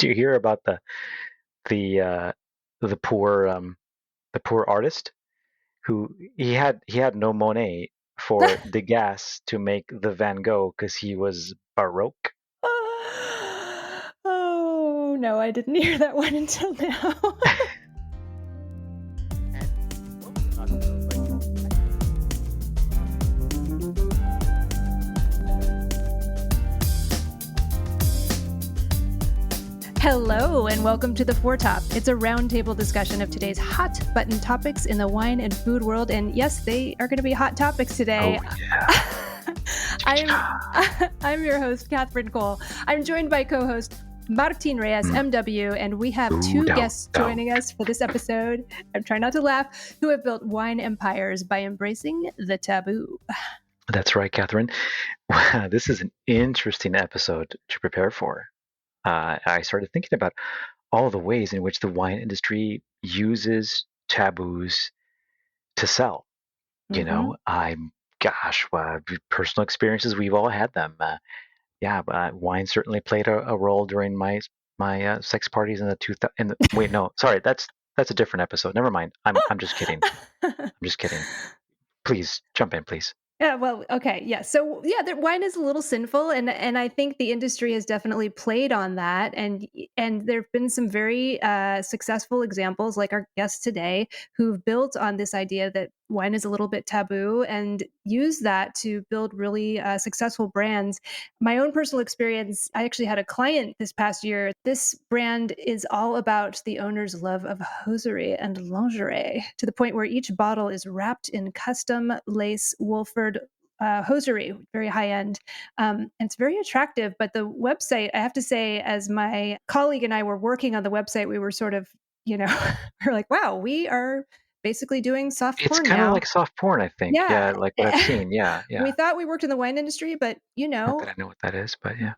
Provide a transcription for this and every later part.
you hear about the uh, the poor artist who he had no Monet for Degas to make the Van Gogh because he was Baroque. Oh, no, I didn't hear that one until now. Hello, and welcome to The Foretop. It's a roundtable discussion of today's hot button topics in the wine and food world. And yes, they are going to be hot topics today. Oh, yeah. I'm your host, Catherine Cole. I'm joined by co-host Martin Reyes, MW, and we have two guests joining us for this episode. I'm trying not to laugh, who have built wine empires by embracing the taboo. That's right, Catherine. This is an interesting episode to prepare for. I started thinking about all the ways in which the wine industry uses taboos to sell. You know, personal experiences, we've all had them. Wine certainly played a role during my sex parties in the wait, no, sorry, that's a different episode. Never mind. I'm just kidding. I'm just kidding. Please jump in, please. Yeah, well, okay, yeah. So, yeah, wine is a little sinful, and I think the industry has definitely played on that, and there have been some very successful examples, like our guest today, who've built on this idea that wine is a little bit taboo and use that to build really successful brands. My own personal experience, I actually had a client this past year. This brand is all about the owner's love of hosiery and lingerie, to the point where each bottle is wrapped in custom lace Wolford hosiery, very high end. It's very attractive, but the website, I have to say, as my colleague and I were working on the website, we were sort of, we're like, wow, we are basically doing soft porn now. It's kind of like soft porn, I think. Yeah, like what I've seen. Yeah. We thought we worked in the wine industry, but Not that I know what that is, but yeah.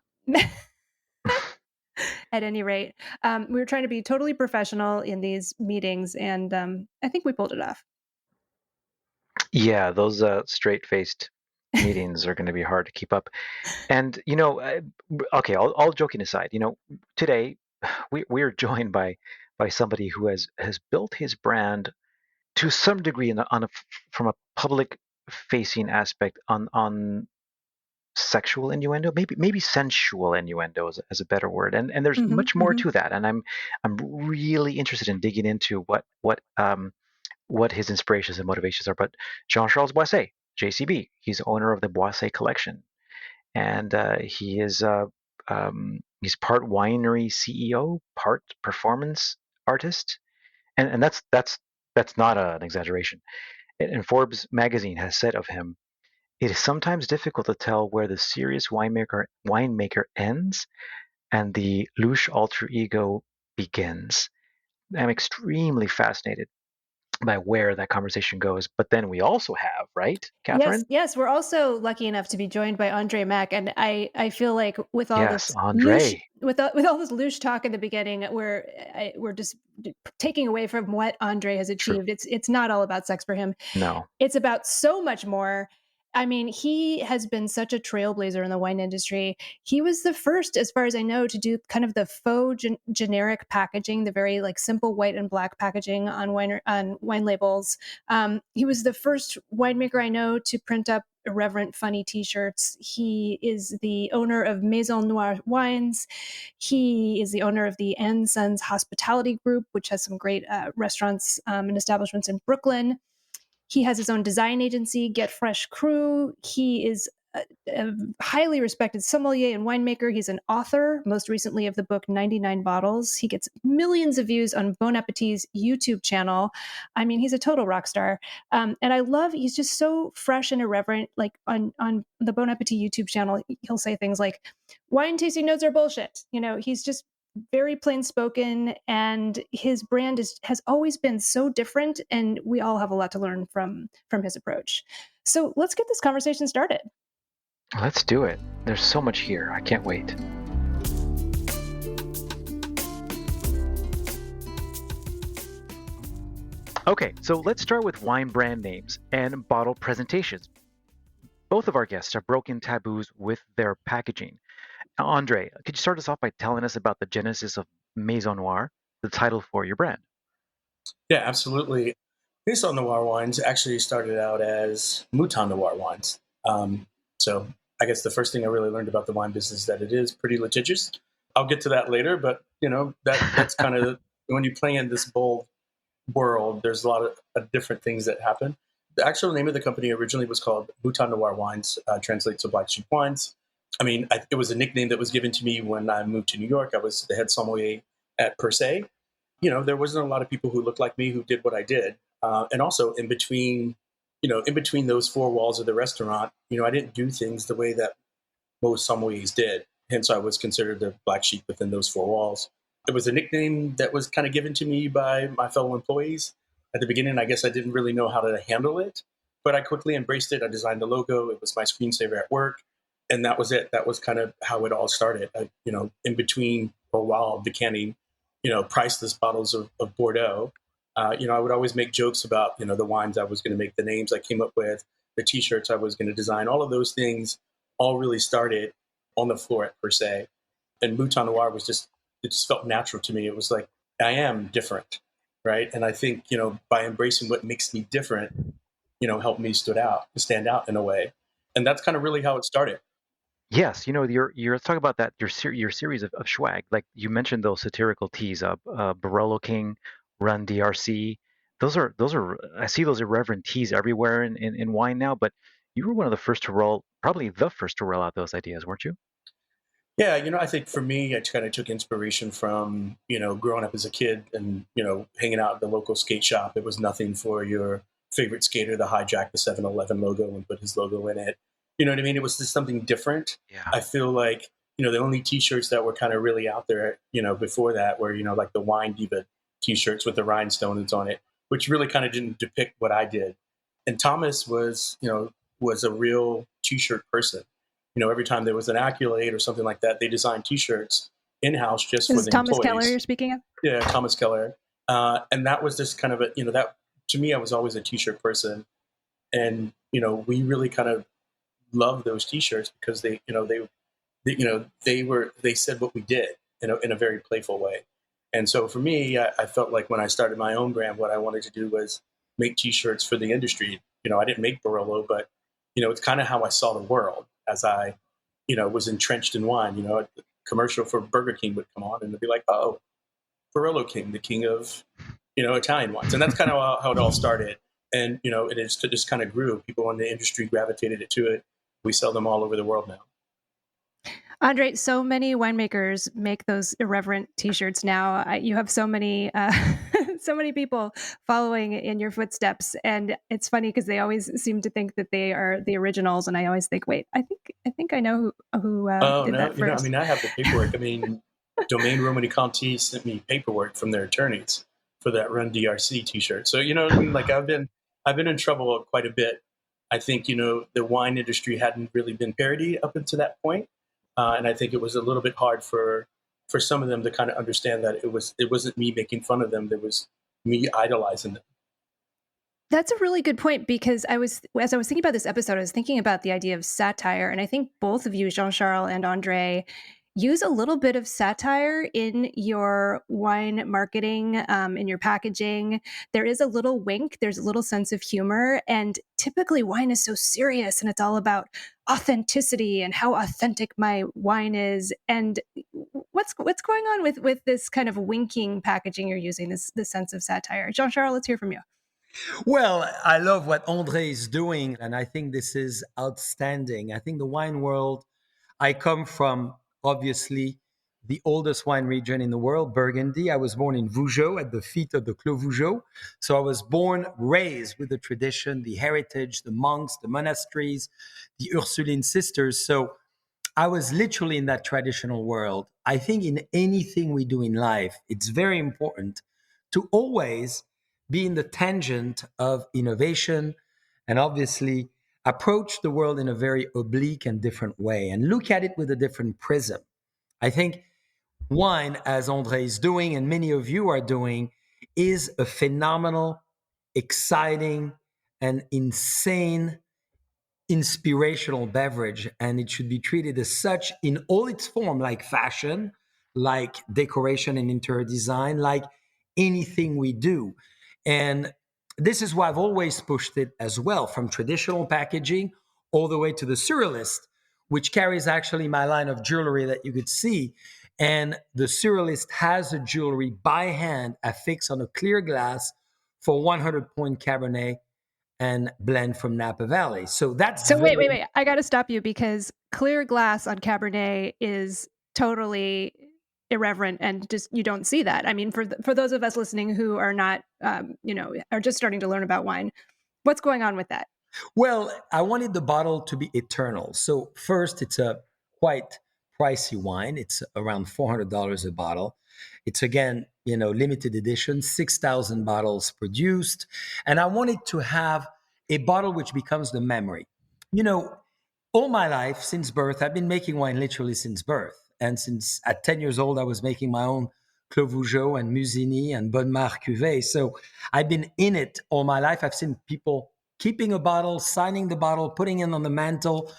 At any rate, we were trying to be totally professional in these meetings, and I think we pulled it off. Yeah, those straight-faced meetings are going to be hard to keep up. And okay, all joking aside, today we're joined by somebody who has built his brand to some degree from a public-facing aspect on sexual innuendo, maybe sensual innuendo is a better word, and there's much more to that, and I'm really interested in digging into what his inspirations and motivations are. But Jean-Charles Boisset, JCB, he's owner of the Boisset Collection, and he is he's part winery CEO, part performance artist, and that's not an exaggeration. And Forbes magazine has said of him, it is sometimes difficult to tell where the serious winemaker ends and the louche alter ego begins. I'm extremely fascinated by where that conversation goes. But then we also have, right, Catherine? Yes, we're also lucky enough to be joined by André Mack, and I feel like with all this André. with all this louche talk in the beginning, we're just taking away from what André has achieved. True. It's not all about sex for him. No, it's about so much more. I mean, he has been such a trailblazer in the wine industry. He was the first, as far as I know, to do kind of the faux generic packaging, the very like simple white and black packaging on wine labels. He was the first winemaker I know to print up irreverent, funny T-shirts. He is the owner of Maison Noir Wines. He is the owner of the & Sons Hospitality Group, which has some great restaurants and establishments in Brooklyn. He has his own design agency, Get Fresh Crew. He is a highly respected sommelier and winemaker. He's an author, most recently of the book 99 Bottles. He gets millions of views on Bon Appétit's YouTube channel. I mean, he's a total rock star. And I love, he's just so fresh and irreverent. Like on the Bon Appetit YouTube channel, he'll say things like, wine tasting notes are bullshit. He's just very plain spoken, and his brand has always been so different, and we all have a lot to learn from his approach. So let's get this conversation started. Let's do it. There's so much here. I can't wait. Okay, so let's start with wine brand names and bottle presentations. Both of our guests have broken taboos with their packaging. Andre, could you start us off by telling us about the genesis of Maison Noir, the title for your brand? Yeah, absolutely. Maison Noir Wines actually started out as Mouton Noir Wines. So I guess the first thing I really learned about the wine business is that it is pretty litigious. I'll get to that later, but that's kind of when you play in this bold world, there's a lot of different things that happen. The actual name of the company originally was called Mouton Noir Wines, translates to Black Sheep Wines. I mean, it was a nickname that was given to me when I moved to New York. I was the head sommelier at Per Se. There wasn't a lot of people who looked like me who did what I did. And also in between those four walls of the restaurant, I didn't do things the way that most sommeliers did. Hence, I was considered the black sheep within those four walls. It was a nickname that was kind of given to me by my fellow employees. At the beginning, I guess I didn't really know how to handle it, but I quickly embraced it. I designed the logo. It was my screensaver at work. And that was it. That was kind of how it all started. In between or while decanting, priceless bottles of Bordeaux, I would always make jokes about, the wines I was going to make, the names I came up with, the T-shirts I was going to design. All of those things all really started on the floor at Per Se. And Mouton Noir it just felt natural to me. It was like, I am different, right? And I think, by embracing what makes me different, helped me stand out in a way. And that's kind of really how it started. Yes, you're talking about that your series of swag. Like you mentioned those satirical teas, Barolo King, Run DRC. Those are I see those irreverent teas everywhere in wine now. But you were one of the first to roll, probably the first to roll out those ideas, weren't you? Yeah, I think for me, I kind of took inspiration from, growing up as a kid and, hanging out at the local skate shop. It was nothing for your favorite skater to hijack the 7-Eleven logo and put his logo in it. You know what I mean? It was just something different. Yeah. I feel like, the only t-shirts that were kind of really out there, before that were, like the Wine Diva t-shirts with the rhinestones on it, which really kind of didn't depict what I did. And Thomas was a real t-shirt person. Every time there was an accolade or something like that, they designed T-shirts in house just This for is the Thomas Keller employees. you're speaking of? Yeah, Thomas Keller, and that was just kind of that to me. I was always a T-shirt person, and we really kind of loved those T-shirts because they said what we did in a very playful way. And so for me, I felt like when I started my own brand, what I wanted to do was make T-shirts for the industry. I didn't make Barolo, but it's kind of how I saw the world as I, was entrenched in wine. A commercial for Burger King would come on, and it'd be like, "Oh, Barolo King, the king of, Italian wines," and that's kind of how it all started. And it just kind of grew. People in the industry gravitated to it. We sell them all over the world now. Andre, so many winemakers make those irreverent T-shirts now. You have so many, so many people following in your footsteps, and it's funny because they always seem to think that they are the originals, and I always think, wait, I think I know who Oh did no, that first. I have the paperwork. I mean, Domaine Romani Conti sent me paperwork from their attorneys for that Run DRC T-shirt. So what I mean. Like I've been in trouble quite a bit. I think the wine industry hadn't really been parodied up until that point, and I think it was a little bit hard for some of them to kind of understand that it wasn't me making fun of them. It was me idolizing them. That's a really good point because as I was thinking about this episode, I was thinking about the idea of satire, and I think both of you, Jean-Charles and Andre, use a little bit of satire in your wine marketing, in your packaging. There is a little wink, there's a little sense of humor, and typically wine is so serious, and it's all about authenticity and how authentic my wine is. And what's going on with this kind of winking packaging you're using, this sense of satire? Jean-Charles, let's hear from you. Well, I love what André is doing, and I think this is outstanding. I think the wine world, I come from obviously the oldest wine region in the world, Burgundy. I was born in Vougeot at the feet of the Clos Vougeot. So I was born, raised with the tradition, the heritage, the monks, the monasteries, the Ursuline sisters. So I was literally in that traditional world. I think in anything we do in life, it's very important to always be in the tangent of innovation and obviously approach the world in a very oblique and different way and look at it with a different prism. I think wine, as Andre is doing and many of you are doing, is a phenomenal, exciting, and insane inspirational beverage, and it should be treated as such in all its form, like fashion, like decoration and interior design, like anything we do. And this is why I've always pushed it as well, from traditional packaging all the way to the surrealist, which carries actually my line of jewelry that you could see. And the surrealist has a jewelry by hand affixed on a clear glass for 100 point Cabernet and blend from Napa Valley. So that's So wait. I got to stop you because clear glass on Cabernet is totally irreverent, and just you don't see that. I mean, for those of us listening who are not, are just starting to learn about wine, what's going on with that? Well, I wanted the bottle to be eternal. So first, it's a quite pricey wine. It's around $400 a bottle. It's again, limited edition, 6,000 bottles produced. And I wanted to have a bottle which becomes the memory. All my life since birth, I've been making wine literally since birth. And since at 10 years old, I was making my own Clos Vougeot and Musigny and Bonne Marque cuvée. So I've been in it all my life. I've seen people keeping a bottle, signing the bottle, putting it on the mantle,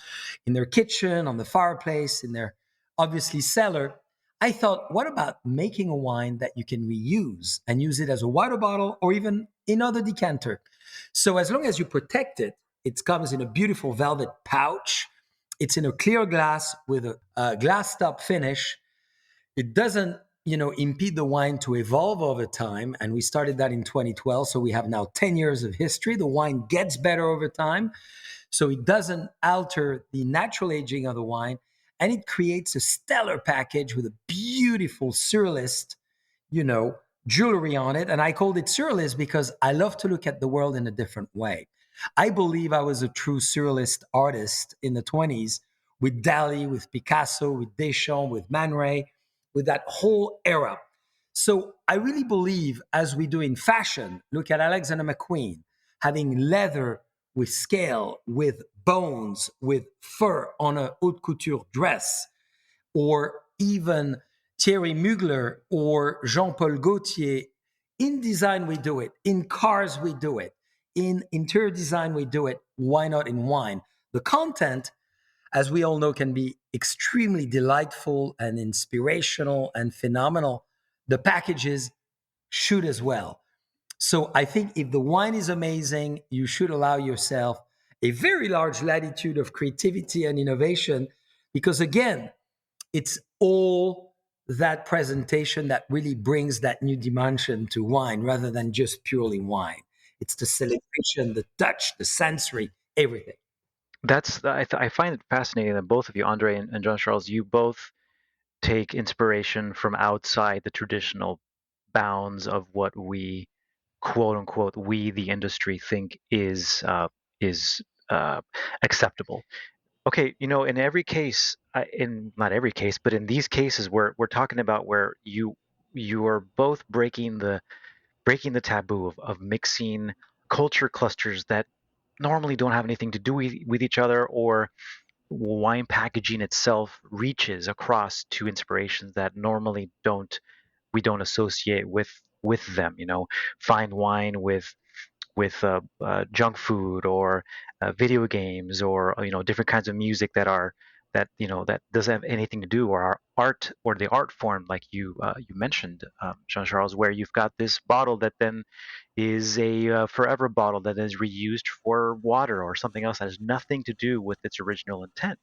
in their kitchen, on the fireplace, in their obviously cellar. I thought, what about making a wine that you can reuse and use it as a water bottle or even another decanter? So as long as you protect it, it comes in a beautiful velvet pouch. It's in a clear glass with a glass top finish. It doesn't, impede the wine to evolve over time. And we started that in 2012. So we have now 10 years of history. The wine gets better over time. So it doesn't alter the natural aging of the wine. And it creates a stellar package with a beautiful surrealist, jewelry on it. And I called it surrealist because I love to look at the world in a different way. I believe I was a true surrealist artist in the 20s with Dali, with Picasso, with Deschamps, with Man Ray, with that whole era. So I really believe, as we do in fashion, look at Alexander McQueen, having leather with scale, with bones, with fur on a haute couture dress, or even Thierry Mugler or Jean-Paul Gaultier. In design, we do it. In cars, we do it. In interior design, we do it. Why not in wine? The content, as we all know, can be extremely delightful and inspirational and phenomenal. The packages should as well. So I think if the wine is amazing, you should allow yourself a very large latitude of creativity and innovation, because again, it's all that presentation that really brings that new dimension to wine rather than just purely wine. It's the celebration, the touch, the sensory, everything. I find it fascinating that both of you, Andre and Jean-Charles, you both take inspiration from outside the traditional bounds of what we, quote unquote, we the industry think is acceptable. Okay, in every case, in not every case, but in these cases, we're talking about where you are both breaking the taboo of mixing culture clusters that normally don't have anything to do with each other, or wine packaging itself reaches across to inspirations that normally we don't associate with them. Fine wine with junk food, or video games, or different kinds of music that doesn't have anything to do, or our art, or the art form, like you mentioned, Jean-Charles, where you've got this bottle that then is a forever bottle that is reused for water or something else that has nothing to do with its original intent.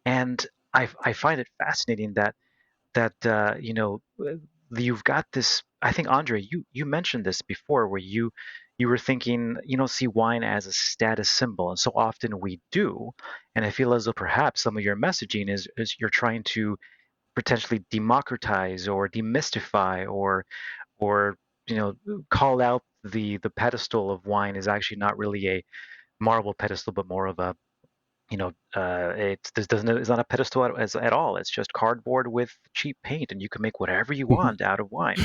And I find it fascinating that you've got this. I think, Andre, you mentioned this before, where you were thinking, see wine as a status symbol, and so often we do. And I feel as though perhaps some of your messaging is you're trying to potentially democratize or demystify, or call out the pedestal of wine is actually not really a marble pedestal, but more of a, it's not a pedestal at all. It's just cardboard with cheap paint, and you can make whatever you want out of wine.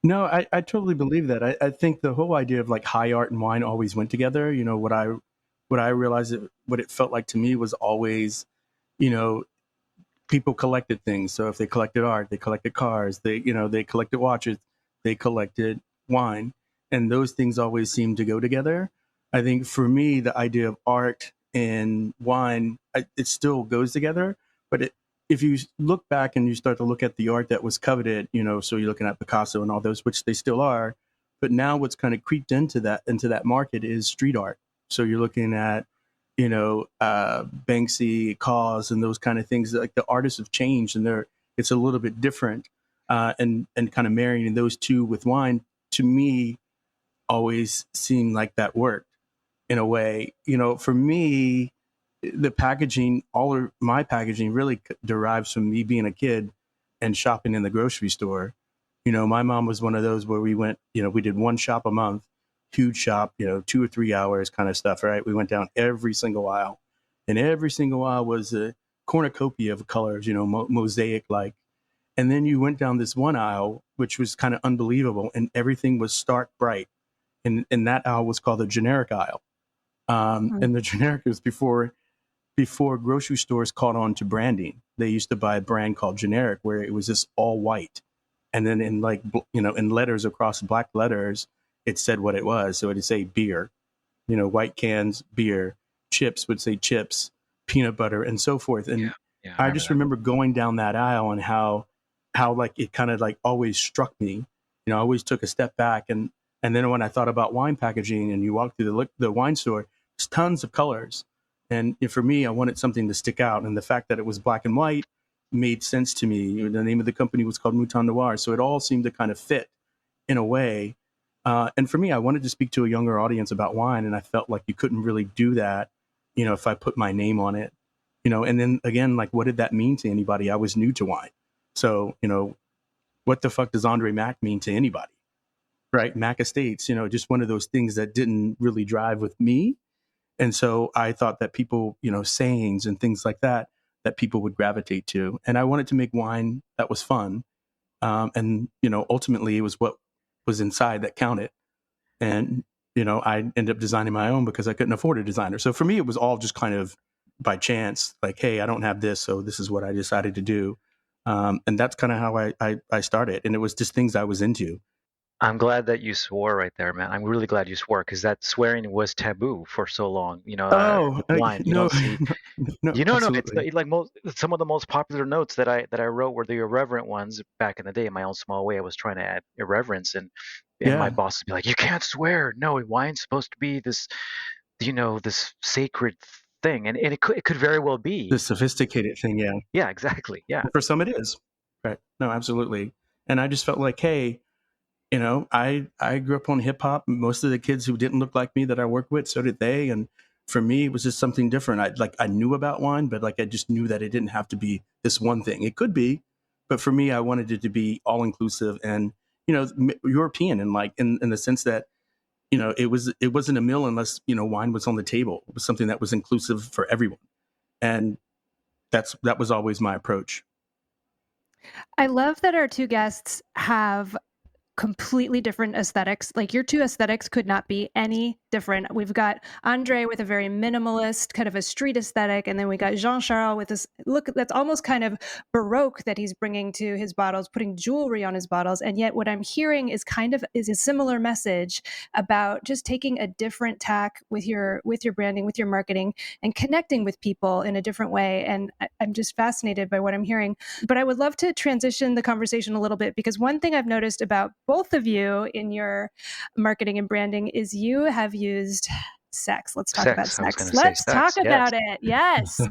No, I totally believe that. I think the whole idea of like high art and wine always went together. What I realized, what it felt like to me was always, you know, people collected things. So if they collected art, they collected cars, they collected watches, they collected wine, and those things always seemed to go together. I think for me, the idea of art and wine, it still goes together. But if you look back and you start to look at the art that was coveted, so you're looking at Picasso and all those, which they still are. But now what's kind of creeped into that market is street art. So you're looking at, Banksy, Cause, and those kind of things. Like the artists have changed, and it's a little bit different. And kind of marrying those two with wine, to me, always seemed like that worked in a way. For me, the packaging, all of my packaging really derives from me being a kid and shopping in the grocery store. My mom was one of those where we went, we did one shop a month, huge shop, 2 or 3 hours kind of stuff, right? We went down every single aisle, and every single aisle was a cornucopia of colors, mosaic like. And then you went down this one aisle, which was kind of unbelievable, and everything was stark bright. And that aisle was called the generic aisle. And the generic was before grocery stores caught on to branding. They used to buy a brand called generic, where it was just all white, and then in in letters across black letters, it said what it was. So it'd say beer, white cans, beer. Chips would say chips, peanut butter, and so forth. And I just remember going down that aisle and how like it kind of like always struck me. I always took a step back, and then when I thought about wine packaging, and you walk through the wine store, there's tons of colors. And for me, I wanted something to stick out. And the fact that it was black and white made sense to me. The name of the company was called Maison Noir. So it all seemed to kind of fit in a way. And for me, I wanted to speak to a younger audience about wine. And I felt like you couldn't really do that, if I put my name on it. And then again, like, what did that mean to anybody? I was new to wine. So, what the fuck does André Mack mean to anybody? Right? Mack Estates, just one of those things that didn't really drive with me. And so I thought that people, sayings and things like that people would gravitate to. And I wanted to make wine that was fun. And, ultimately it was what was inside that counted. And, I ended up designing my own because I couldn't afford a designer. So for me, it was all just kind of by chance, like, hey, I don't have this, so this is what I decided to do. And that's kind of how I started. And it was just things I was into. I'm glad that you swore right there, man. I'm really glad you swore, because that swearing was taboo for so long. Oh, Wine. You no, don't see. no, No. It's absolutely. like some of the most popular notes that I wrote were the irreverent ones back in the day. In my own small way, I was trying to add irreverence, and my Yeah. boss would be like, "You can't swear. No, wine's supposed to be this, this sacred thing," and it could very well The be. sophisticated thing. Yeah. Yeah, exactly. Yeah. For some it is. Right. No, absolutely. And I just felt like, hey, I grew up on hip hop. Most of the kids who didn't look like me that I worked with, so did they. And for me, it was just something different. I knew about wine, but like I just knew that it didn't have to be this one thing. It could be, but for me, I wanted it to be all inclusive and European, and like in the sense that it wasn't a meal unless wine was on the table. It was something that was inclusive for everyone, and that was always my approach. I love that our two guests have completely different aesthetics. Like, your two aesthetics could not be any different. We've got Andre with a very minimalist, kind of a street aesthetic, and then we got Jean-Charles with this look that's almost kind of baroque that he's bringing to his bottles, putting jewelry on his bottles. And yet what I'm hearing is a similar message about just taking a different tack with your branding, with your marketing, and connecting with people in a different way. And I'm just fascinated by what I'm hearing. But I would love to transition the conversation a little bit, because one thing I've noticed about both of you in your marketing and branding is you have used sex. Let's talk about Sex. I was going sex. to say Let's talk sex. Yes. about it. Yes.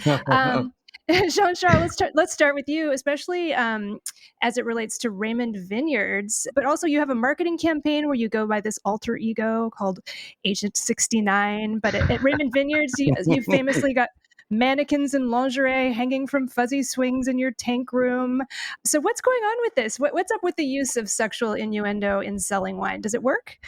Jean-Charles, let's start with you, especially as it relates to Raymond Vineyards. But also, you have a marketing campaign where you go by this alter ego called Agent 69. But at Raymond Vineyards, you famously got mannequins and lingerie hanging from fuzzy swings in your tank room. So what's going on with this? What's up with the use of sexual innuendo in selling wine? Does it work?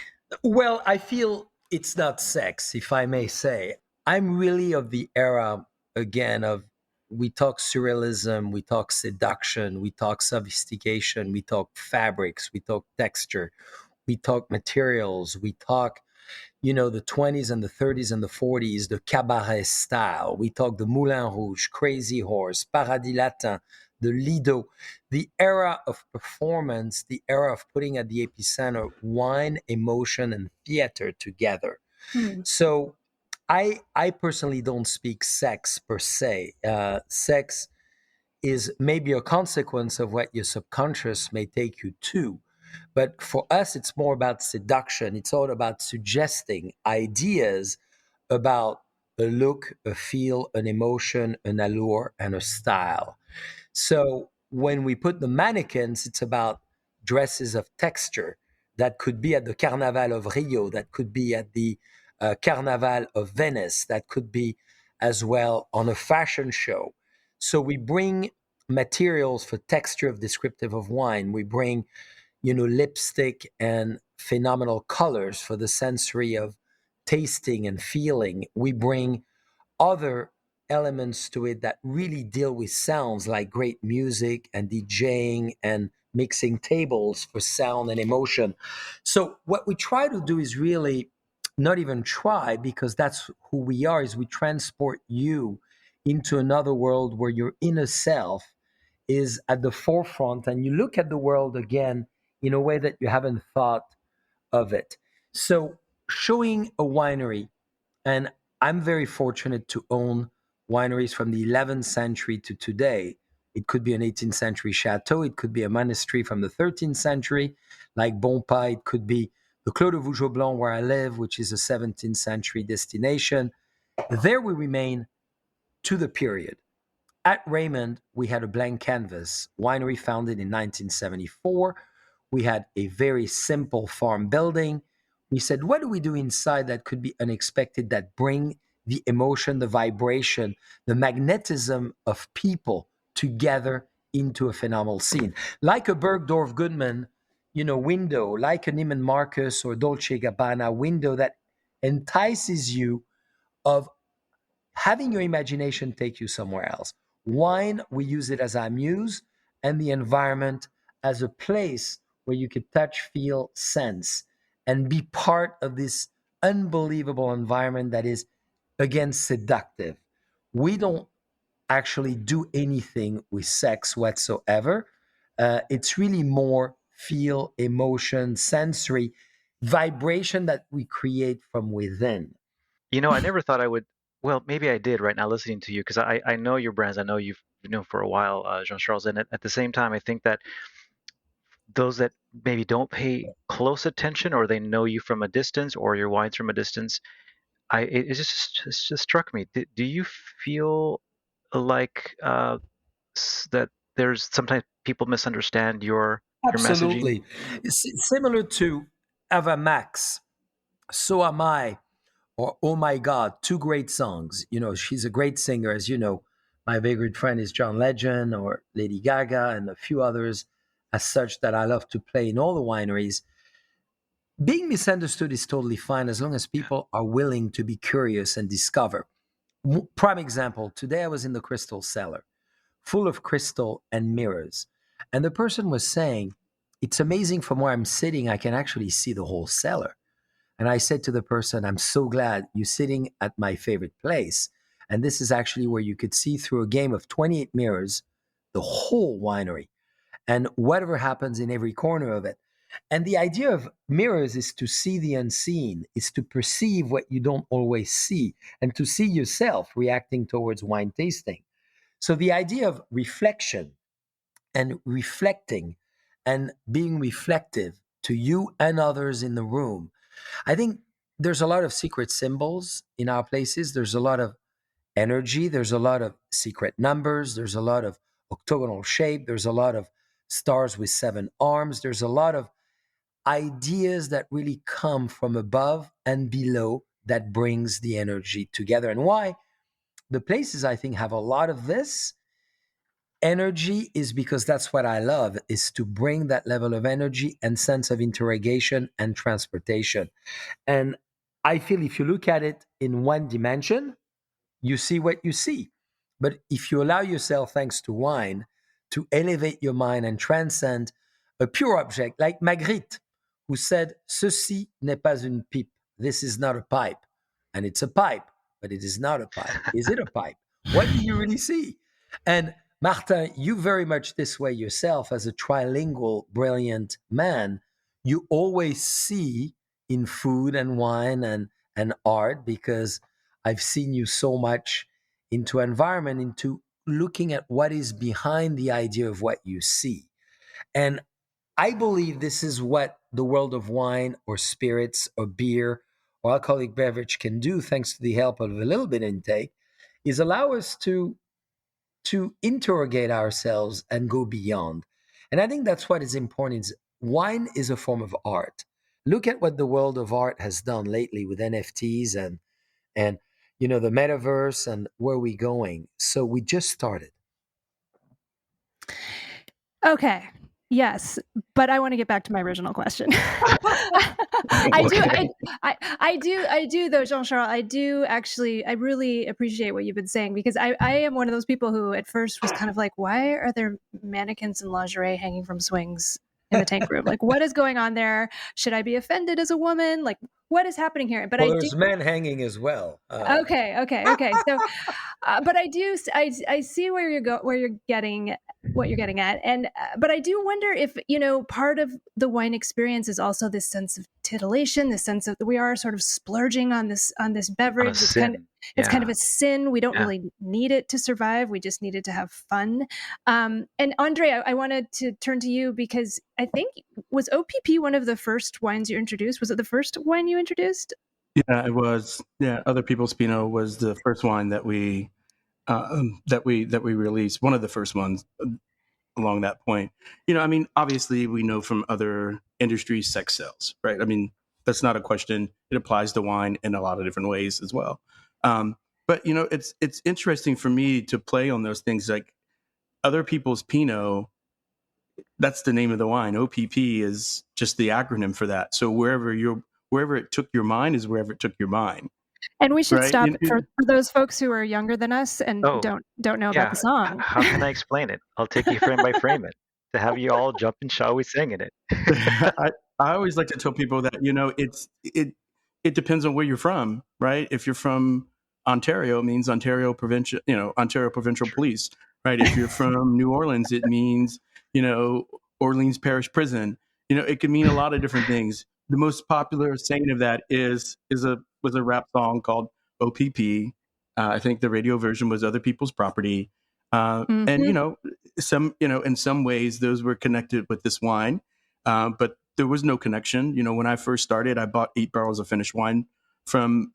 Well, I feel it's not sex, if I may say. I'm really of the era, again, of we talk surrealism, we talk seduction, we talk sophistication, we talk fabrics, we talk texture, we talk materials, we talk, the 20s and the 30s and the 40s, the cabaret style. We talk the Moulin Rouge, Crazy Horse, Paradis Latin, the Lido, the era of performance, the era of putting at the epicenter wine, emotion, and theater together. Hmm. So I personally don't speak sex per se. Sex is maybe a consequence of what your subconscious may take you to. But for us, it's more about seduction. It's all about suggesting ideas about a look, a feel, an emotion, an allure, and a style. So when we put the mannequins, it's about dresses of texture that could be at the Carnaval of Rio, that could be at the Carnaval of Venice, that could be as well on a fashion show. So we bring materials for texture of descriptive of wine. We bring, lipstick and phenomenal colors for the sensory of tasting and feeling. We bring other elements to it that really deal with sounds like great music and DJing and mixing tables for sound and emotion. So what we try to do is really not even try, because that's who we are, is we transport you into another world where your inner self is at the forefront and you look at the world again in a way that you haven't thought of it. So showing a winery, and I'm very fortunate to own wineries from the 11th century to today. It could be an 18th century chateau. It could be a monastery from the 13th century, like Bonpas. It could be the Clos de Vougeot Blanc, where I live, which is a 17th century destination. There we remain to the period. At Raymond, we had a blank canvas, winery founded in 1974. We had a very simple farm building. We said, what do we do inside that could be unexpected, that bring the emotion, the vibration, the magnetism of people together into a phenomenal scene? Like a Bergdorf Goodman, window, like a Neiman Marcus or Dolce Gabbana window that entices you of having your imagination take you somewhere else. Wine, we use it as our muse, and the environment as a place where you could touch, feel, sense, and be part of this unbelievable environment that is, again, seductive. We don't actually do anything with sex whatsoever. It's really more feel, emotion, sensory, vibration that we create from within. I never thought I would. Well, maybe I did right now listening to you because I know your brands. I know you've known for a while, Jean-Charles. And at the same time, I think that those that maybe don't pay close attention, or they know you from a distance, or your wines from a distance, it just struck me. Do you feel like that there's sometimes people misunderstand your messaging? Absolutely. Similar to Ava Max, So Am I, or Oh My God, two great songs. She's a great singer, as you know. My very good friend is John Legend or Lady Gaga and a few others as such that I love to play in all the wineries. Being misunderstood is totally fine as long as people are willing to be curious and discover. Prime example, today I was in the crystal cellar, full of crystal and mirrors. And the person was saying, it's amazing from where I'm sitting, I can actually see the whole cellar. And I said to the person, I'm so glad you're sitting at my favorite place. And this is actually where you could see through a game of 28 mirrors the whole winery and whatever happens in every corner of it. And the idea of mirrors is to see the unseen, is to perceive what you don't always see, and to see yourself reacting towards wine tasting. So the idea of reflection and reflecting and being reflective to you and others in the room. I think there's a lot of secret symbols in our places. There's a lot of energy. There's a lot of secret numbers. There's a lot of octagonal shape. There's a lot of stars with seven arms. There's a lot of ideas that really come from above and below that brings the energy together. And why the places, I think, have a lot of this energy is because that's what I love, is to bring that level of energy and sense of interrogation and transportation. And I feel if you look at it in one dimension, you see what you see. But if you allow yourself, thanks to wine, to elevate your mind and transcend a pure object, like Magritte, who said, Ceci n'est pas une pipe. This is not a pipe. And it's a pipe, but it is not a pipe. Is it a pipe? What do you really see? And Martin, you very much this way yourself as a trilingual, brilliant man. You always see in food and wine and and art, because I've seen you so much into environment, into looking at what is behind the idea of what you see. And I believe this is what the world of wine or spirits or beer or alcoholic beverage can do, thanks to the help of a little bit intake, is allow us to interrogate ourselves and go beyond. And I think that's what is important. Is wine is a form of art. Look at what the world of art has done lately with NFTs and the metaverse and where we're going. So we just started. Okay. Yes, but I want to get back to my original question. Okay. I do though, Jean-Charles. I really appreciate what you've been saying, because I am one of those people who at first was kind of like, why are there mannequins in lingerie hanging from swings in the tank room? Like, what is going on there? Should I be offended as a woman? Like, what is happening here? But Well, there's men hanging as well. Okay. So, but I see where you're getting what you're getting at, and but I do wonder if part of the wine experience is also this sense of titillation, this sense of we are sort of splurging on this beverage. On a sin. It's kind Yeah. of a sin. We don't Yeah. really need it to survive. We just need it to have fun. And Andre, I wanted to turn to you, because I think, was OPP one of the first wines you introduced? Was it the first wine you introduced? Yeah, it was. Yeah, Other People's Pinot was the first wine that we released. One of the first ones along that point. Obviously, we know from other industries, sex sells, right? That's not a question. It applies to wine in a lot of different ways as well. But it's interesting for me to play on those things. Like Other People's Pinot, that's the name of the wine. OPP is just the acronym for that. So wherever it took your mind is wherever it took your mind. And we should Right? stop for those folks who are younger than us and Oh, don't know about yeah. the song. How can I explain it? I'll take you frame by frame it to have you all jump and shall we sing in it. I always like to tell people that it depends on where you're from, right? If you're from Ontario, it means Ontario Provincial Police, right? If you're from New Orleans, it means Orleans Parish Prison. It can mean a lot of different things. The most popular saying of that was a rap song called OPP. I think the radio version was Other People's Property. And in some ways those were connected with this wine, but there was no connection. When I first started, I bought 8 barrels of finished wine from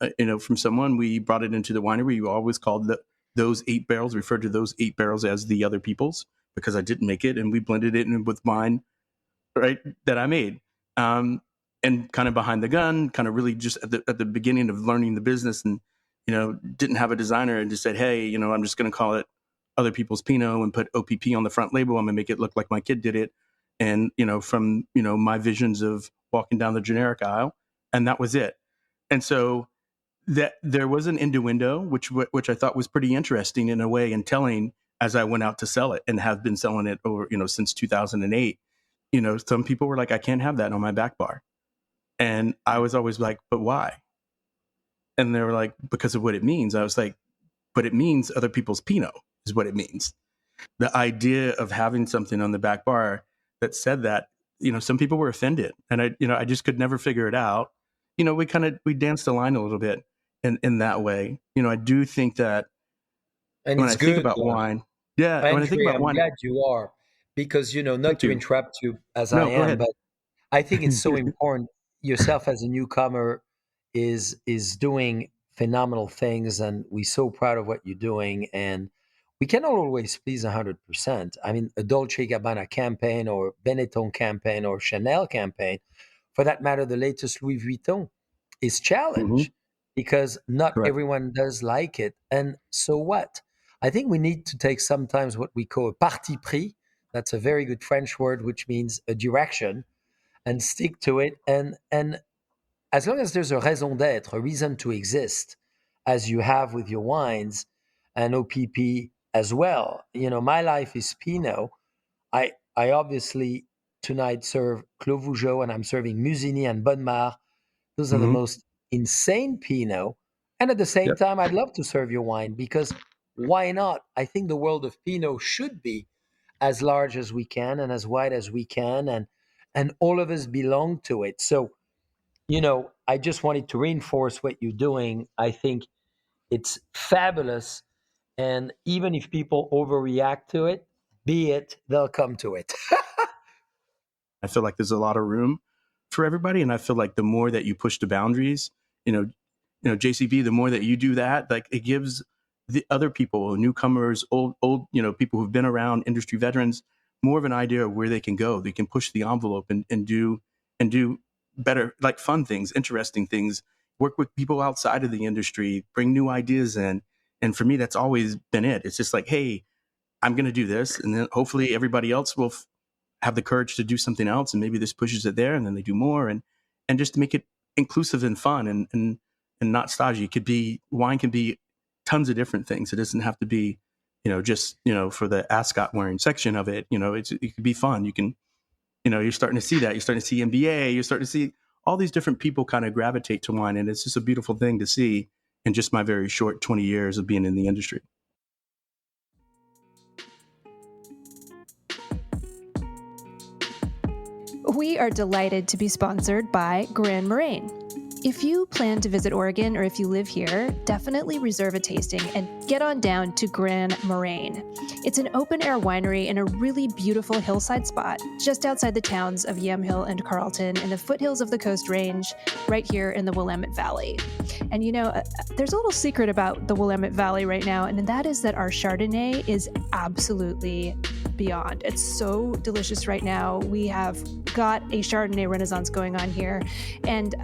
someone. We brought it into the winery. We always called those 8 barrels, referred to those 8 barrels as the Other People's, because I didn't make it, and we blended it in with wine, right, that I made. And kind of behind the gun, kind of really just at the beginning of learning the business, and didn't have a designer, and just said, hey, I'm just going to call it Other People's Pinot and put OPP on the front label. I'm going to make it look like my kid did it. And, from, my visions of walking down the generic aisle, and that was it. And so that there was an innuendo, which I thought was pretty interesting in a way, and telling, as I went out to sell it, and have been selling it over, since 2008. Some people were like, I can't have that on my back bar. And I was always like, but why? And they were like, because of what it means. I was like, but it means Other People's Pinot is what it means. The idea of having something on the back bar that said that, some people were offended, and I just could never figure it out. We danced the line a little bit in that way. I do think that And when it's I think good, about wine, yeah, when I think Andrea, about I'm wine, glad you are, because not thank to you. interrupt you as I No, go am, ahead. but I think it's so important. Yourself as a newcomer is doing phenomenal things, and we're so proud of what you're doing. And we cannot always please 100%. A Dolce Gabbana campaign or Benetton campaign or Chanel campaign, for that matter, the latest Louis Vuitton, is challenged because not Correct. everyone does like it. And so what? I think we need to take sometimes what we call a parti pris. That's a very good French word, which means a direction, and stick to it. And as long as there's a raison d'être, a reason to exist, as you have with your wines and OPP as well. My life is Pinot. I obviously tonight serve Clos Vougeot, and I'm serving Musigny and Bonne-Mare. Those are the Mm-hmm. most insane Pinot. And at the same Yep. time, I'd love to serve your wine, because why not? I think the world of Pinot should be as large as we can and as wide as we can, and all of us belong to it. So, I just wanted to reinforce what you're doing. I think it's fabulous. And even if people overreact to it, be it, they'll come to it. I feel like there's a lot of room for everybody, and I feel like the more that you push the boundaries, JCB, the more that you do that, like it gives the other people, newcomers, old, people who've been around, industry veterans, more of an idea of where they can go. They can push the envelope and do better, like fun things, interesting things, work with people outside of the industry, bring new ideas in. And for me, that's always been it. It's just like, hey, I'm going to do this, and then hopefully everybody else will have the courage to do something else, and maybe this pushes it there, and then they do more, and just to make it inclusive and fun and not stodgy. Wine can be tons of different things. It doesn't have to be, just for the ascot wearing section of it. It could be fun. You can, you're starting to see that. You're starting to see MBA. You're starting to see all these different people kind of gravitate to wine, and it's just a beautiful thing to see in just my very short 20 years of being in the industry. We are delighted to be sponsored by Grand Moraine. If you plan to visit Oregon or if you live here, definitely reserve a tasting and get on down to Grand Moraine. It's an open-air winery in a really beautiful hillside spot just outside the towns of Yamhill and Carlton in the foothills of the Coast Range right here in the Willamette Valley. And there's a little secret about the Willamette Valley right now, and that is that our Chardonnay is absolutely beyond. It's so delicious right now. We have got a Chardonnay renaissance going on here. And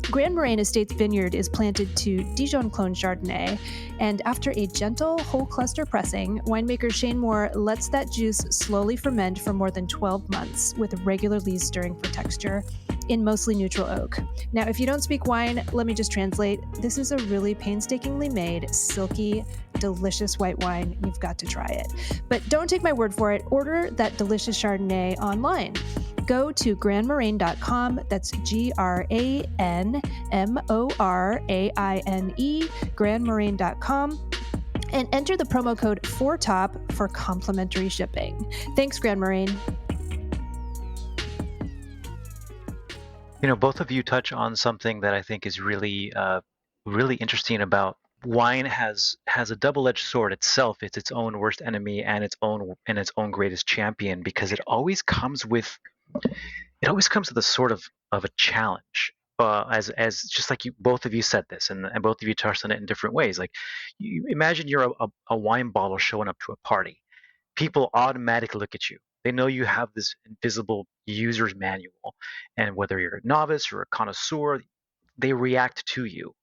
Grand Moraine Estates Vineyard is planted to Dijon clone Chardonnay. And after a gentle whole cluster pressing, winemaker Shane Moore lets that juice slowly ferment for more than 12 months with regularly stirring for texture in mostly neutral oak. Now, if you don't speak wine, let me just translate. This is a really painstakingly made, silky, delicious white wine. You've got to try it. But don't take my word for it. Order that delicious Chardonnay online. Go to grandmoraine.com. That's GRANMORAINE, grandmoraine.com. And enter the promo code 4TOP for complimentary shipping. Thanks, Grand Moraine. Both of you touch on something that I think is really, really interesting about wine has a double-edged sword itself. It's its own worst enemy and its own greatest champion, because it always comes with a sort of a challenge. As just like both of you said this, and both of you touched on it in different ways. Like, you imagine you're a wine bottle showing up to a party. People automatically look at you. They know you have this invisible user's manual, and whether you're a novice or a connoisseur, they react to you.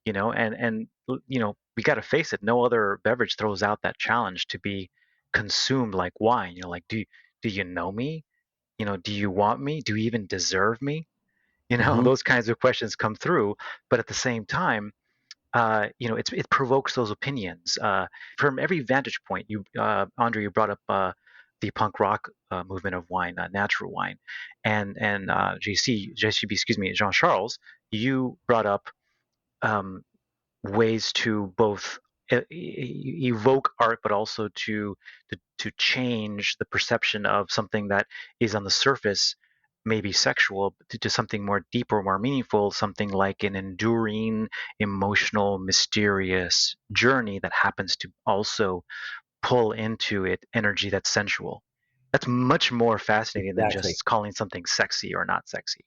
And we got to face it. No other beverage throws out that challenge to be consumed like wine. Like, do you know me? Do you want me? Do you even deserve me? Those kinds of questions come through. But at the same time, it provokes those opinions from every vantage point. Andre, you brought up the punk rock movement of wine, natural wine, and JCB, excuse me, Jean-Charles, you brought up ways to both evoke art, but also to change the perception of something that is on the surface maybe sexual to something more deeper, more meaningful, something like an enduring, emotional, mysterious journey that happens to also pull into it energy that's sensual. That's much more fascinating than Exactly. just calling something sexy or not sexy.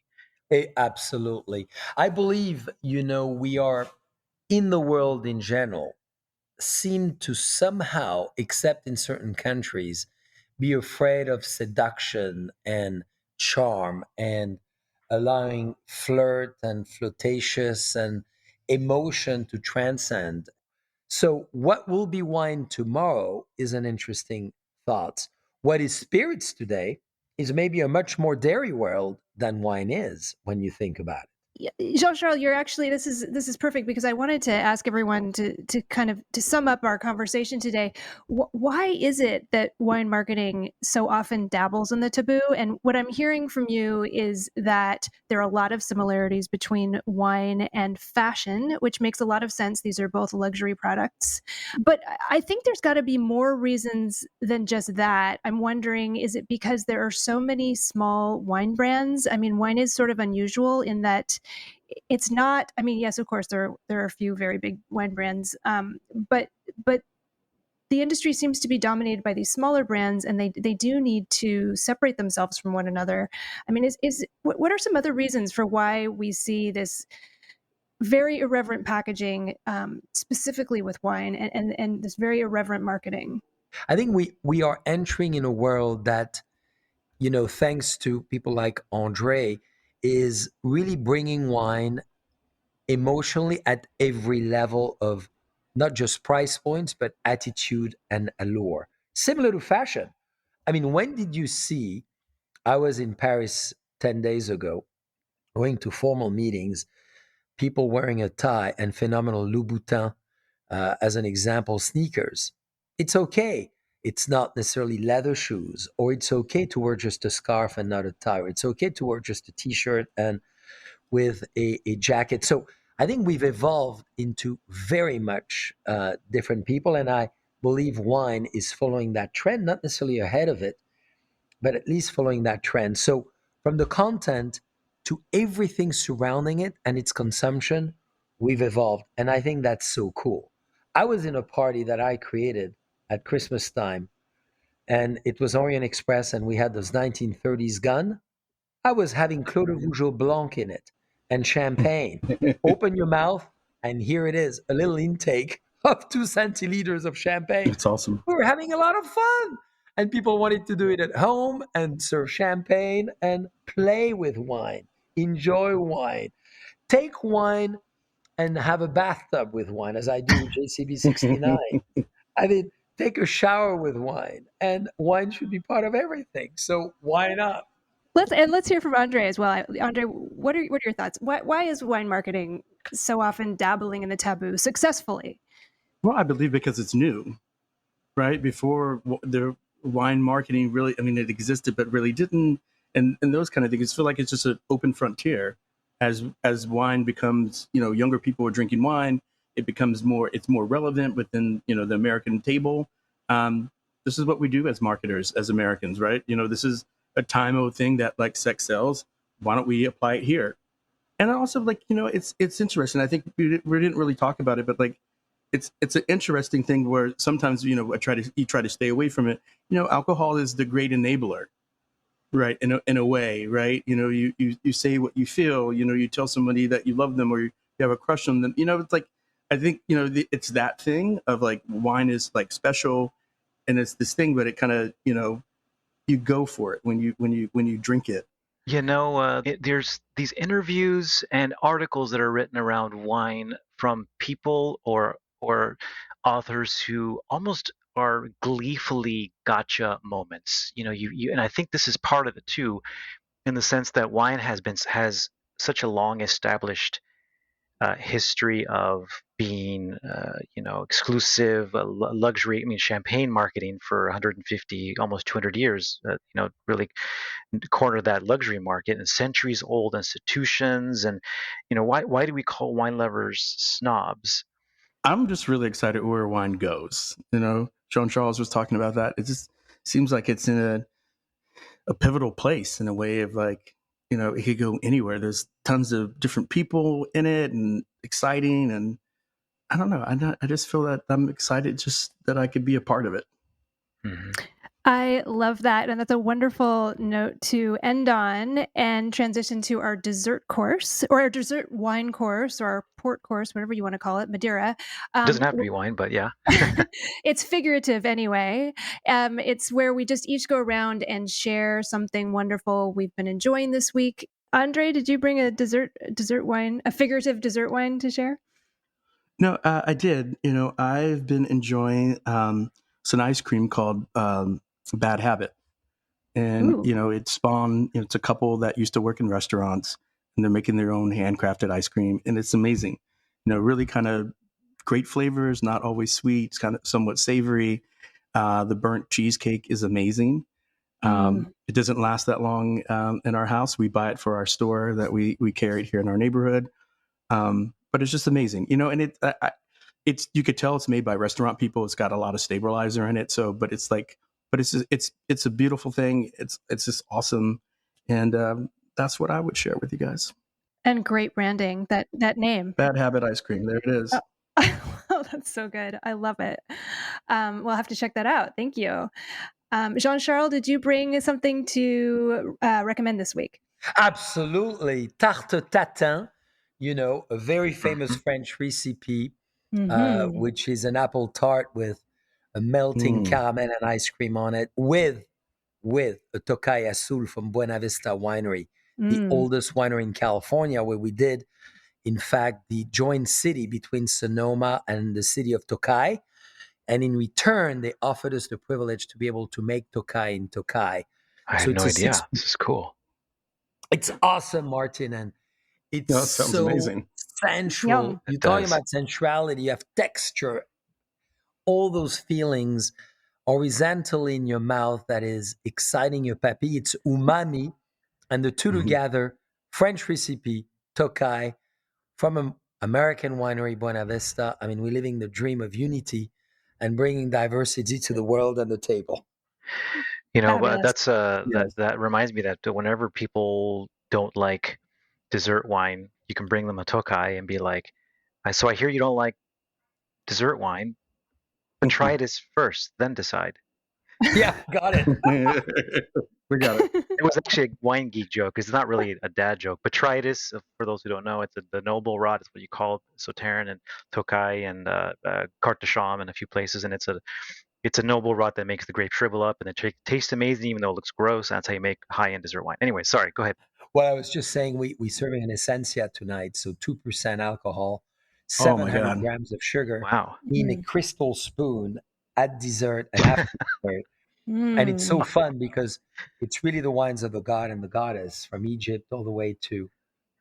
Absolutely. I believe, we are in the world in general, seem to somehow, except in certain countries, be afraid of seduction and charm and allowing flirt and flirtatious and emotion to transcend. So, what will be wine tomorrow is an interesting thought. What is spirits today is maybe a much more dairy world than wine is when you think about it. Jean-Charles, you're actually, this is perfect, because I wanted to ask everyone to kind of to sum up our conversation today. Why is it that wine marketing so often dabbles in the taboo? And what I'm hearing from you is that there are a lot of similarities between wine and fashion, which makes a lot of sense. These are both luxury products. But I think there's got to be more reasons than just that. I'm wondering, is it because there are so many small wine brands? I mean, wine is sort of unusual in that it's not, I mean, yes, of course, there are a few very big wine brands, but the industry seems to be dominated by these smaller brands, and they do need to separate themselves from one another. I mean, what are some other reasons for why we see this very irreverent packaging, specifically with wine, and this very irreverent marketing? I think we are entering in a world that, thanks to people like André, is really bringing wine emotionally at every level of not just price points, but attitude and allure. Similar to fashion. I mean, when did you see? I was in Paris 10 days ago, going to formal meetings, people wearing a tie and phenomenal Louboutin, as an example, sneakers. It's okay. It's not necessarily leather shoes, or it's okay to wear just a scarf and not a tie. Or it's okay to wear just a t-shirt and with a jacket. So I think we've evolved into very much different people, and I believe wine is following that trend, not necessarily ahead of it, but at least following that trend. So from the content to everything surrounding it and its consumption, we've evolved, and I think that's so cool. I was in a party that I created at Christmas time, and it was Orient Express, and we had this 1930s gun. I was having Clos de Vougeot Blanc in it and champagne. Open your mouth, and here it is, a little intake of 2 centiliters of champagne. It's awesome. We were having a lot of fun. And people wanted to do it at home and serve champagne and play with wine, enjoy wine, take wine and have a bathtub with wine, as I do with JCB 69. I mean, take a shower with wine, and wine should be part of everything. So why not? Let's hear from André as well. André, what are your thoughts? Why is wine marketing so often dabbling in the taboo successfully? Well, I believe because it's new, right? Before the wine marketing really, I mean, it existed, but really didn't. And those kind of things, I feel like it's just an open frontier. As wine becomes, younger people are drinking wine, it's more relevant within, the American table. This is what we do as marketers, as Americans, right? This is a time-old thing that like sex sells. Why don't we apply it here? And also, like, it's interesting. I think we didn't really talk about it, but like, it's an interesting thing where sometimes, you try to stay away from it. Alcohol is the great enabler, right? In a way, right? You say what you feel. You tell somebody that you love them or you have a crush on them. It's like, I think it's that thing of like wine is like special, and it's this thing, but it kind of you go for it when you drink it. There's these interviews and articles that are written around wine from people or authors who almost are gleefully gotcha moments. And I think this is part of it too, in the sense that wine has such a long established history of being, exclusive luxury. I mean, champagne marketing for 150, almost 200 years. Really cornered that luxury market, and centuries old institutions. And why do we call wine lovers snobs? I'm just really excited where wine goes. Jean-Charles was talking about that. It just seems like it's in a pivotal place in a way of like, it could go anywhere. There's tons of different people in it and exciting. And I don't know. I just feel that I'm excited just that I could be a part of it. Mm-hmm. I love that. And that's a wonderful note to end on and transition to our dessert course, or our dessert wine course, or our port course, whatever you want to call it, Madeira. Doesn't have to be wine, but yeah. It's figurative anyway. It's where we just each go around and share something wonderful we've been enjoying this week. André, did you bring a dessert wine, a figurative dessert wine to share? No, I did. I've been enjoying some ice cream called Bad Habit. And, Ooh. it spawned, it's a couple that used to work in restaurants, and they're making their own handcrafted ice cream. And it's amazing, really kind of great flavors, not always sweet. It's kind of somewhat savory. The burnt cheesecake is amazing. It doesn't last that long in our house. We buy it for our store that we carry it here in our neighborhood. But it's just amazing, and it's you could tell it's made by restaurant people. It's got a lot of stabilizer in it. So, but it's a beautiful thing. It's just awesome. And that's what I would share with you guys. And great branding, that name. Bad Habit ice cream. There it is. Oh, that's so good. I love it. We'll have to check that out. Thank you. Jean-Charles, did you bring something to recommend this week? Absolutely. Tarte tatin, a very famous Mhm. French recipe, Mm-hmm. which is an apple tart with a melting caramel and ice cream on it with a Tokai Azul from Buena Vista Winery, the Mm. oldest winery in California, where we did, in fact, the joint city between Sonoma and the city of Tokai. And in return, they offered us the privilege to be able to make Tokai in Tokai. I So had no it's a idea. This is cool. it's awesome, Martin, and it's No, that sounds so amazing. sensual. Yum. You're It talking does. about sensuality, you have texture, all those feelings horizontally in your mouth that is exciting your papi. It's umami, and the two Mhm. together, French recipe, Tokai, from an American winery, Buena Vista. I mean, we're living the dream of unity and bringing diversity to the world and the table. But Fabulous. that's Yes. that reminds me that whenever people don't like dessert wine, you can bring them a Tokai and be like, So I hear you don't like dessert wine, but try this first, then decide." Yeah, got it. We got it. It was actually a wine geek joke. It's not really a dad joke, but try this. For those who don't know, it's the noble rot. It's what you call it, Sauternes and Tokai and Carte de Cham and a few places, and it's a noble rot that makes the grape shrivel up, and it tastes amazing even though it looks gross. That's how you make high-end dessert wine. Anyway, sorry. Go ahead. Well, I was just saying we serving an essentia tonight, so 2% alcohol, Oh my 700 God. grams of sugar Wow. in a Mm. crystal spoon at dessert and after dessert. And it's so Mm. fun because it's really the wines of the god and the goddess, from Egypt all the way to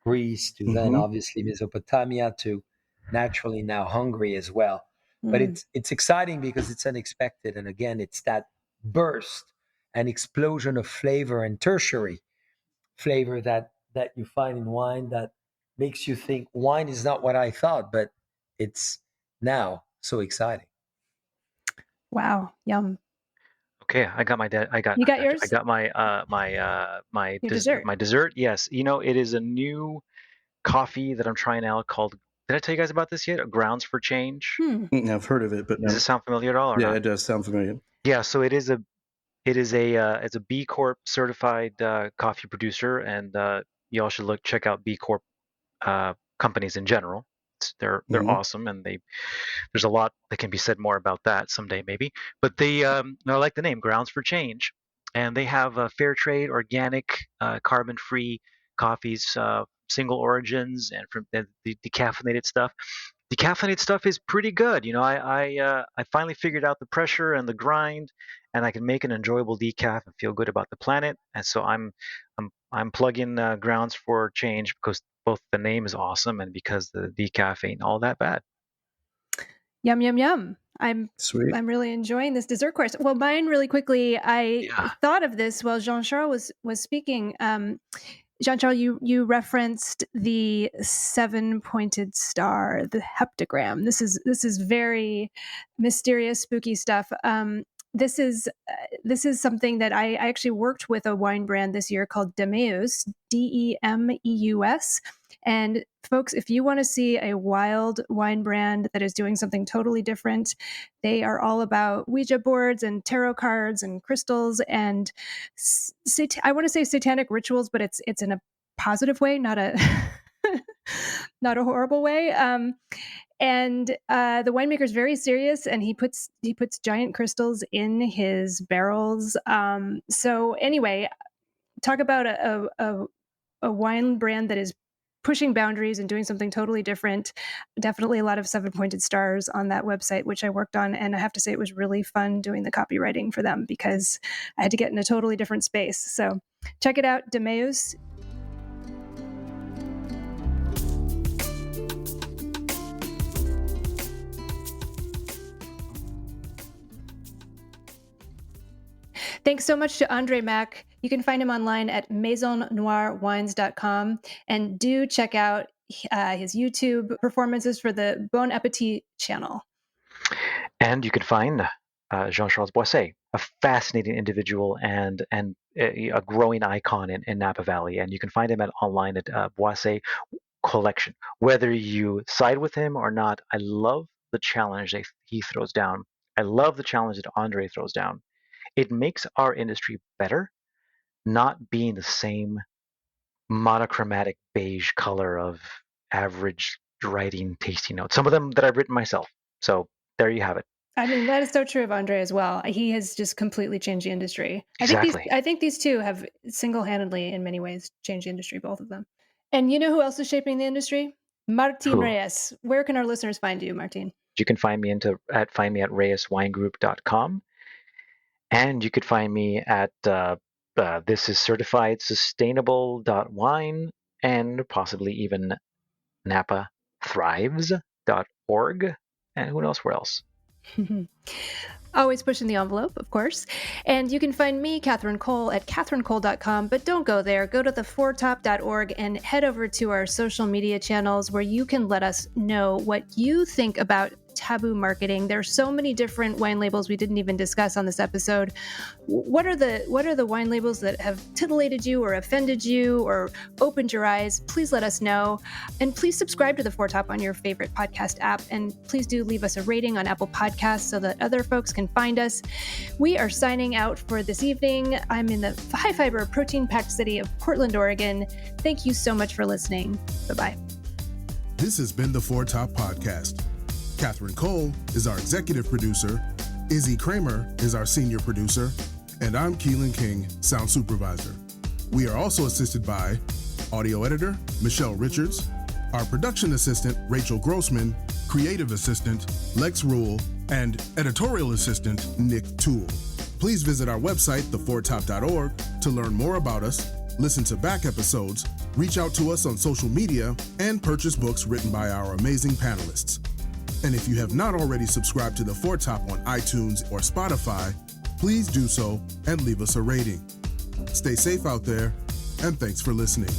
Greece to then Hmm. obviously Mesopotamia to naturally now Hungary as well. But Mm. it's exciting because it's unexpected, and again, it's that burst and explosion of flavor and tertiary flavor that you find in wine that makes you think wine is not what I thought, but it's now so exciting. Wow. Yum. Okay, I got my You got I yours? got Your dessert. my dessert. Yes, it is a new coffee that I'm trying out called. Did I tell you guys about this yet? Grounds for Change. Hmm. I've heard of it, but Does no. it sound familiar at all or Yeah, not? it does sound familiar. Yeah, so it's a B Corp certified coffee producer, and y'all should check out B Corp companies in general. They're Hmm. awesome, and there's a lot that can be said more about that someday maybe. But I like the name Grounds for Change, and they have fair trade, organic, carbon free coffees, single origins, and from the decaffeinated stuff. Decaffeinated stuff is pretty good. I finally figured out the pressure and the grind, and I can make an enjoyable decaf and feel good about the planet. And so I'm plugging Grounds for Change because both the name is awesome and because the decaf ain't all that bad. Yum, yum, yum. Sweet. I'm really enjoying this dessert course. Well, mine really quickly. I Yeah. thought of this while Jean-Charles was speaking. Jean-Charles, you referenced the 7-pointed star, the heptagram. This is very mysterious, spooky stuff. This is something that I actually worked with a wine brand this year called Demeus, Demeus. And folks, if you want to see a wild wine brand that is doing something totally different, they are all about Ouija boards and tarot cards and crystals and I want to say satanic rituals, but it's in a positive way, not a not a horrible way. And the winemaker is very serious, and he puts giant crystals in his barrels. So anyway, talk about a wine brand that is pushing boundaries and doing something totally different. Definitely a lot of 7-pointed stars on that website, which I worked on. And I have to say it was really fun doing the copywriting for them because I had to get in a totally different space. So check it out, Demeus. Thanks so much to André Mack. You can find him online at maisonnoirwines.com, and do check out his YouTube performances for the Bon Appétit channel. And you can find Jean-Charles Boisset a fascinating individual and a growing icon in Napa Valley. And you can find him online at Boisset Collection. Whether you side with him or not, I love the challenge that he throws down. I love the challenge that Andre throws down. It makes our industry better, not being the same monochromatic beige color of average writing tasting notes. Some of them that I've written myself. So there you have it. I mean, that is so true of Andre as well. He has just completely changed the industry. Exactly. I think these two have single-handedly, in many ways, changed the industry, both of them. And you know who else is shaping the industry? Martin Who? Reyes. Where can our listeners find you, Martin? You can find me at reyeswinegroup.com, and you could find me at this is certified sustainable.wine, and possibly even napathrives.org, and who knows where else. Always pushing the envelope, of course. And you can find me, Catherine Cole, at catherinecole.com, but don't go there. Go to theforetop.org and head over to our social media channels where you can let us know what you think about taboo marketing. There are so many different wine labels we didn't even discuss on this episode. What are the wine labels that have titillated you or offended you or opened your eyes? Please let us know. And please subscribe to The Foretop on your favorite podcast app. And please do leave us a rating on Apple Podcasts so that other folks can find us. We are signing out for this evening. I'm in the high-fiber, protein-packed city of Portland, Oregon. Thank you so much for listening. Bye-bye. This has been the Foretop Podcast. Catherine Cole is our executive producer, Izzy Kramer is our senior producer, and I'm Keelan King, sound supervisor. We are also assisted by audio editor, Michelle Richards, our production assistant, Rachel Grossman, creative assistant, Lex Rule, and editorial assistant, Nick Toole. Please visit our website, theforetop.org, to learn more about us, listen to back episodes, reach out to us on social media, and purchase books written by our amazing panelists. And if you have not already subscribed to The Foretop on iTunes or Spotify, please do so and leave us a rating. Stay safe out there, and thanks for listening.